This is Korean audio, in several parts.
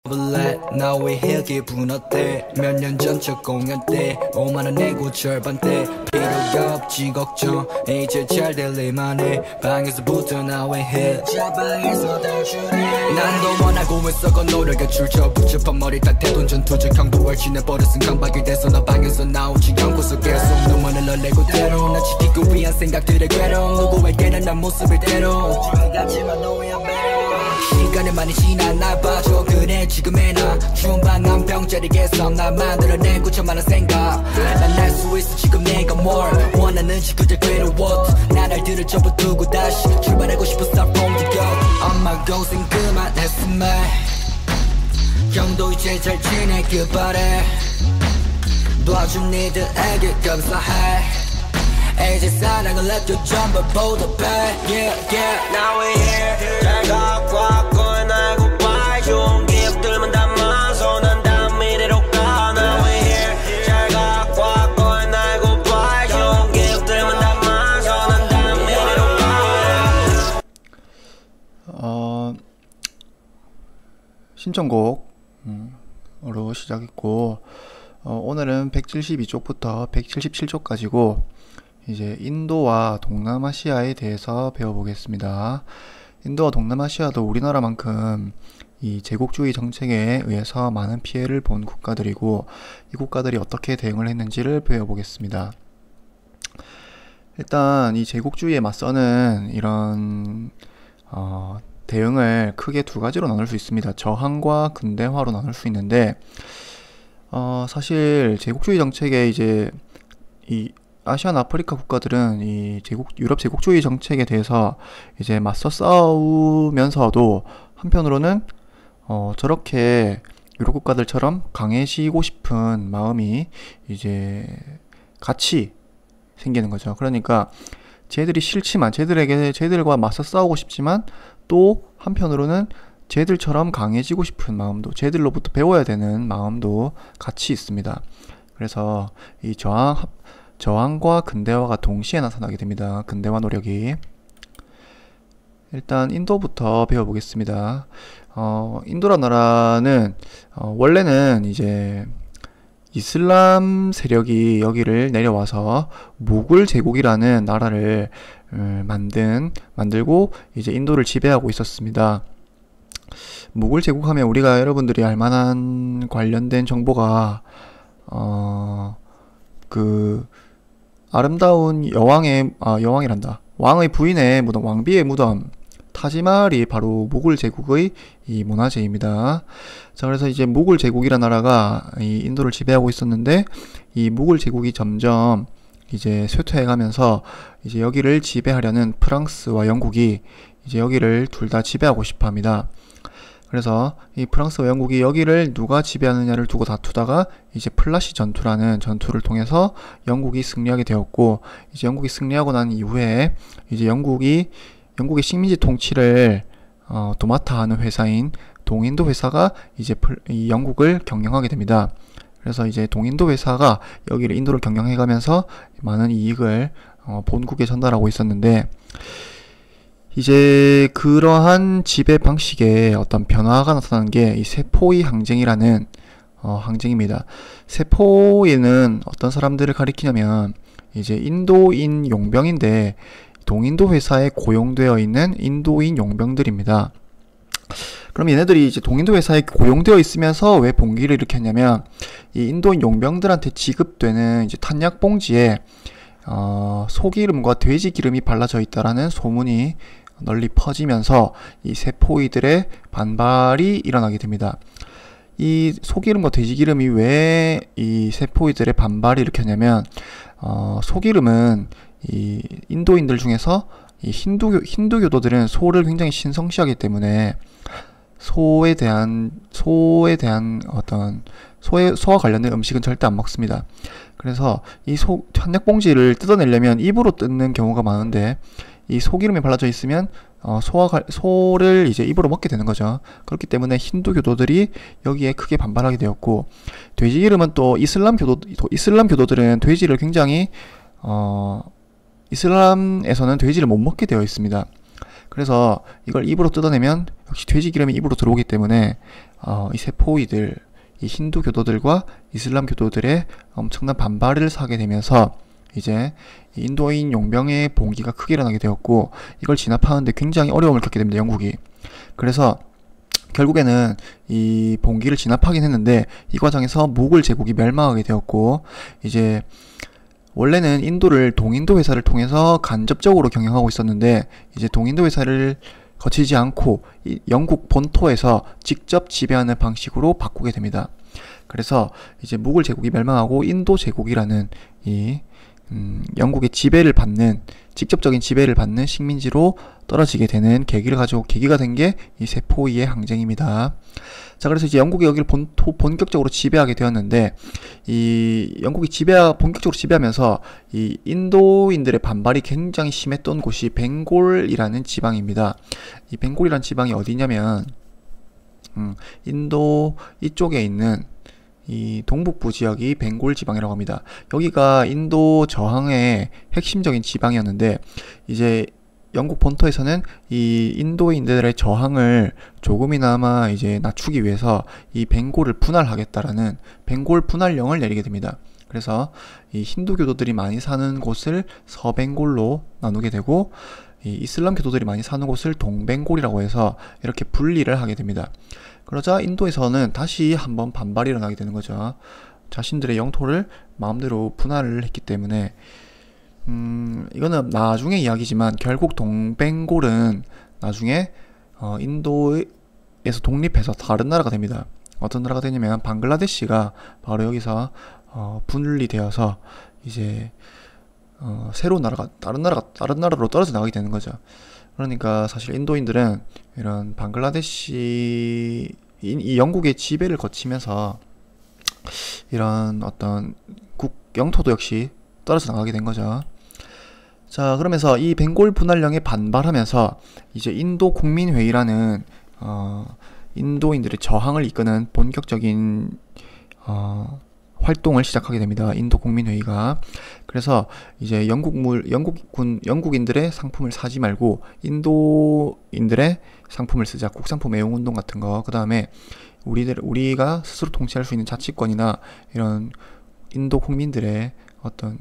Now we here 기분 어때 몇 년 전 첫 공연 때 5만원 내고 절반 때 필요가 없지 걱정 이제 잘 될일만 해 방에서부터 Now we here 자방에서 탈출해 난 더 원하고 있었건 노력에 출처 복잡한 머리 딱 대돈 전투적 강도월 지내버렸은 강박이 돼서 나 방에서 나오지 않고서 계속 눈만을 널내고 때론 나 지키기 위한 생각들의 괴로움 누구에게는 난 모습을 때론 같지만 너의 안 시간이 많이 지났나 봐줘 그래 지금의 나 중방 한 병짜리겠어 나 만들어낸 9천만원 생각 난 날 수 있어 지금 내가 뭘 원하는지 그저 괴로워 나날 들을 접어 두고 다시 출발하고 싶어 start from the go 엄마 고생 그만했으면 형도 이제 잘 지내길 바래 도와준 니들에게 감사해 이제 사랑을 느껴 전부 보답해 Yeah yeah Now we here 잘 갖고 왔고 알고 봐 좋은 기억들만 담아서 난 다음 미래로 가 Now we here 잘 갖고 왔고 알고 봐 좋은 기억들만 담아서 난 다음 미래로 가 신청곡으로 시작했고 오늘은 172쪽부터 177쪽까지고 이제 인도와 동남아시아에 대해서 배워보겠습니다. 인도와 동남아시아도 우리나라만큼 이 제국주의 정책에 의해서 많은 피해를 본 국가들이고 이 국가들이 어떻게 대응을 했는지를 배워보겠습니다. 일단 이 제국주의에 맞서는 이런 대응을 크게 두 가지로 나눌 수 있습니다. 저항과 근대화로 나눌 수 있는데 사실 제국주의 정책에 이제 이 아시아나 아프리카 국가들은 이 유럽 제국주의 정책에 대해서 이제 맞서 싸우면서도 한편으로는 저렇게 유럽 국가들처럼 강해지고 싶은 마음이 이제 같이 생기는 거죠. 그러니까 쟤들이 싫지만 쟤들과 맞서 싸우고 싶지만 또 한편으로는 쟤들처럼 강해지고 싶은 마음도 쟤들로부터 배워야 되는 마음도 같이 있습니다. 그래서 이 저항과 근대화가 동시에 나타나게 됩니다. 근대화 노력이. 일단 인도부터 배워보겠습니다. 인도란 나라는 원래는 이제 이슬람 세력이 여기를 내려와서 무굴 제국이라는 나라를 만들고 이제 인도를 지배하고 있었습니다. 무굴 제국하면 우리가 여러분들이 알만한 관련된 정보가 아름다운 왕의 부인의 무덤, 왕비의 무덤 타지마할이 바로 무굴 제국의 이 문화재입니다. 자, 그래서 이제 무굴 제국이라는 나라가 이 인도를 지배하고 있었는데 이 무굴 제국이 점점 이제 쇠퇴해가면서 이제 여기를 지배하려는 프랑스와 영국이 이제 여기를 둘 다 지배하고 싶어 합니다. 그래서 이 프랑스와 영국이 여기를 누가 지배하느냐를 두고 다투다가 이제 플라시 전투라는 전투를 통해서 영국이 승리하게 되었고 이제 영국이 승리하고 난 이후에 이제 영국의 식민지 통치를 도맡아 하는 회사인 동인도 회사가 이제 이 영국을 경영하게 됩니다. 그래서 이제 동인도 회사가 여기를 인도를 경영해가면서 많은 이익을 본국에 전달하고 있었는데 이제 그러한 지배 방식에 어떤 변화가 나타난 게 이 세포의 항쟁이라는 항쟁입니다. 세포에는 어떤 사람들을 가리키냐면 이제 인도인 용병인데 동인도 회사에 고용되어 있는 인도인 용병들입니다. 그럼 얘네들이 이제 동인도 회사에 고용되어 있으면서 왜 봉기를 일으켰냐면 이 인도인 용병들한테 지급되는 이제 탄약 봉지에 소기름과 돼지 기름이 발라져 있다라는 소문이 널리 퍼지면서 이 세포이들의 반발이 일어나게 됩니다. 이 소기름과 돼지기름이 왜 이 세포이들의 반발을 일으켰냐면 소기름은 이 인도인들 중에서 이 힌두교도들은 소를 굉장히 신성시하기 때문에 소에 대한 어떤 소와 관련된 음식은 절대 안 먹습니다. 그래서 이 탄약봉지를 뜯어내려면 입으로 뜯는 경우가 많은데 이 소기름이 발라져 있으면 소를 이제 입으로 먹게 되는 거죠. 그렇기 때문에 힌두교도들이 여기에 크게 반발하게 되었고 돼지기름은 또 이슬람 교도들은 돼지를 굉장히 이슬람에서는 돼지를 못 먹게 되어 있습니다. 그래서 이걸 입으로 뜯어내면 역시 돼지 기름이 입으로 들어오기 때문에 이 세포이들, 이 힌두 교도들과 이슬람 교도들의 엄청난 반발을 사게 되면서 이제 인도인 용병의 봉기가 크게 일어나게 되었고, 이걸 진압하는데 굉장히 어려움을 겪게 됩니다, 영국이. 그래서 결국에는 이 봉기를 진압하긴 했는데 이 과정에서 무굴 제국이 멸망하게 되었고, 이제 원래는 인도를 동인도 회사를 통해서 간접적으로 경영하고 있었는데, 이제 동인도 회사를 거치지 않고 이 영국 본토에서 직접 지배하는 방식으로 바꾸게 됩니다. 그래서 이제 무굴 제국이 멸망하고 인도 제국이라는 이 영국의 지배를 받는, 직접적인 지배를 받는 식민지로 떨어지게 되는 계기가 된 게 이 세포이의 항쟁입니다. 자, 그래서 이제 영국이 여기를 본격적으로 지배하게 되었는데, 이 영국이 본격적으로 지배하면서 이 인도인들의 반발이 굉장히 심했던 곳이 벵골이라는 지방입니다. 이 벵골이라는 지방이 어디냐면, 인도 이쪽에 있는 이 동북부 지역이 벵골 지방이라고 합니다. 여기가 인도 저항의 핵심적인 지방이었는데, 이제 영국 본토에서는 이 인도인들의 저항을 조금이나마 이제 낮추기 위해서 이 벵골을 분할하겠다라는 벵골 분할령을 내리게 됩니다. 그래서 이 힌두 교도들이 많이 사는 곳을 서벵골로 나누게 되고, 이 이슬람 교도들이 많이 사는 곳을 동벵골이라고 해서 이렇게 분리를 하게 됩니다. 그러자 인도에서는 다시 한번 반발이 일어나게 되는 거죠. 자신들의 영토를 마음대로 분할을 했기 때문에. 이거는 나중에 이야기지만 결국 동벵골은 나중에 인도에서 독립해서 다른 나라가 됩니다. 어떤 나라가 되냐면 방글라데시가 바로 여기서 분리되어서 이제 새로운 나라가 다른 나라로 떨어져 나가게 되는 거죠. 그러니까 사실 인도인들은 이런 방글라데시 이 영국의 지배를 거치면서 이런 어떤 영토도 역시 떨어져 나가게 된 거죠. 자, 그러면서 이 벵골 분할령에 반발하면서 이제 인도 국민회의라는 인도인들의 저항을 이끄는 본격적인 활동을 시작하게 됩니다. 인도 국민회의가. 그래서 이제 영국인들의 상품을 사지 말고 인도인들의 상품을 쓰자. 국산품 애용운동 같은 거. 그 다음에 우리가 스스로 통치할 수 있는 자치권이나 이런 인도 국민들의 어떤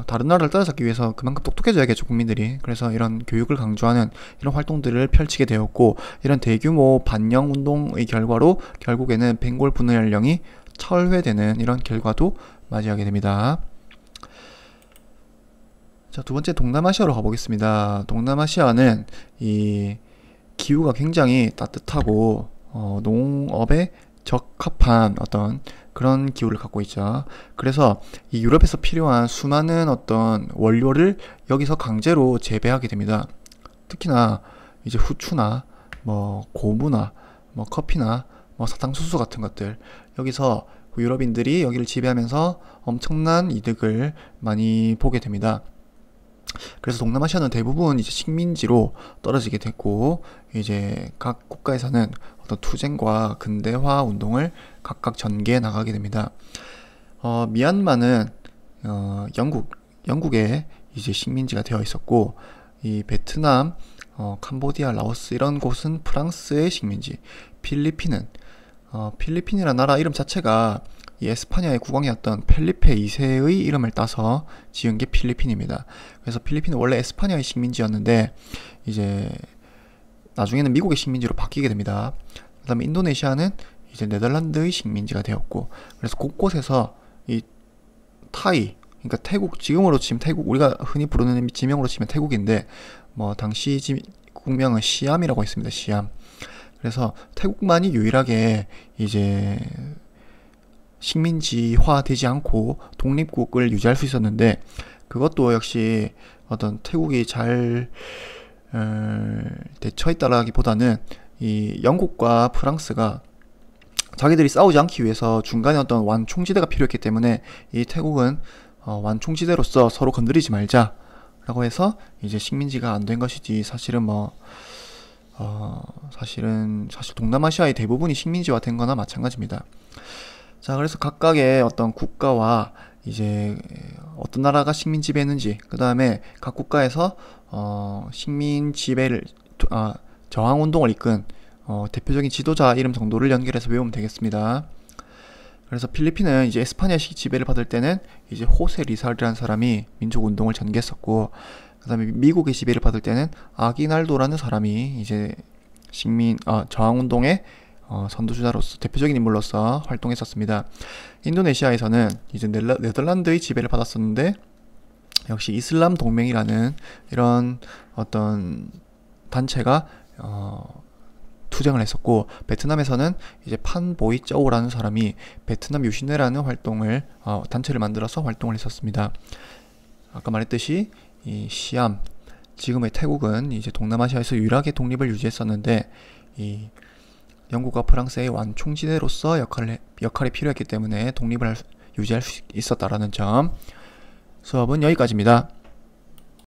다른 나라를 따라잡기 위해서 그만큼 똑똑해져야겠죠, 국민들이. 그래서 이런 교육을 강조하는 이런 활동들을 펼치게 되었고, 이런 대규모 반영 운동의 결과로 결국에는 벵골 분할령이 철회되는 이런 결과도 맞이하게 됩니다. 자, 두 번째 동남아시아로 가보겠습니다. 동남아시아는 이 기후가 굉장히 따뜻하고 농업에 적합한 어떤 그런 기후를 갖고 있죠. 그래서 이 유럽에서 필요한 수많은 어떤 원료를 여기서 강제로 재배하게 됩니다. 특히나 이제 후추나 뭐 고무나 뭐 커피나 뭐 사탕수수 같은 것들, 여기서 유럽인들이 여기를 지배하면서 엄청난 이득을 많이 보게 됩니다. 그래서 동남아시아는 대부분 이제 식민지로 떨어지게 됐고, 이제 각 국가에서는 어떤 투쟁과 근대화 운동을 각각 전개해 나가게 됩니다. 미얀마는 영국의 이제 식민지가 되어 있었고, 이 베트남, 캄보디아, 라오스 이런 곳은 프랑스의 식민지, 필리핀이라는 나라 이름 자체가 이 에스파냐의 국왕이었던 펠리페 2세의 이름을 따서 지은 게 필리핀입니다. 그래서 필리핀은 원래 에스파냐의 식민지였는데 이제 나중에는 미국의 식민지로 바뀌게 됩니다. 그 다음에 인도네시아는 이제 네덜란드의 식민지가 되었고, 그래서 곳곳에서 이 타이, 그러니까 태국, 지금으로 치면 태국, 우리가 흔히 부르는 지명으로 치면 태국인데, 뭐 당시 국명은 시암이라고 했습니다. 시암. 그래서 태국만이 유일하게 이제 식민지화 되지 않고 독립국을 유지할 수 있었는데, 그것도 역시 어떤 태국이 잘 대처했다라기보다는 이 영국과 프랑스가 자기들이 싸우지 않기 위해서 중간에 어떤 완충지대가 필요했기 때문에 이 태국은 완충지대로서 서로 건드리지 말자 라고 해서 이제 식민지가 안 된 것이지, 사실은 사실 동남아시아의 대부분이 식민지화 된 거나 마찬가지입니다. 자, 그래서 각각의 어떤 국가와 이제 어떤 나라가 식민 지배했는지, 그 다음에 각 국가에서 식민 지배를 저항 운동을 이끈 대표적인 지도자 이름 정도를 연결해서 외우면 되겠습니다. 그래서 필리핀은 이제 에스파냐식 지배를 받을 때는 이제 호세 리살이라는 사람이 민족 운동을 전개했었고, 그 다음에 미국의 지배를 받을 때는 아기날도라는 사람이 이제 저항 운동의 선두주자로서 대표적인 인물로서 활동했었습니다. 인도네시아에서는 이제 네덜란드의 지배를 받았었는데, 역시 이슬람 동맹이라는 이런 어떤 단체가 투쟁을 했었고, 베트남에서는 이제 판보이쩌우라는 사람이 베트남 유신회라는 단체를 만들어서 활동을 했었습니다. 아까 말했듯이 이 시암, 지금의 태국은 이제 동남아시아에서 유일하게 독립을 유지했었는데, 이 영국과 프랑스의 완충지대로서 역할이 필요했기 때문에 독립을 유지할 수 있었다라는 점. 수업은 여기까지입니다.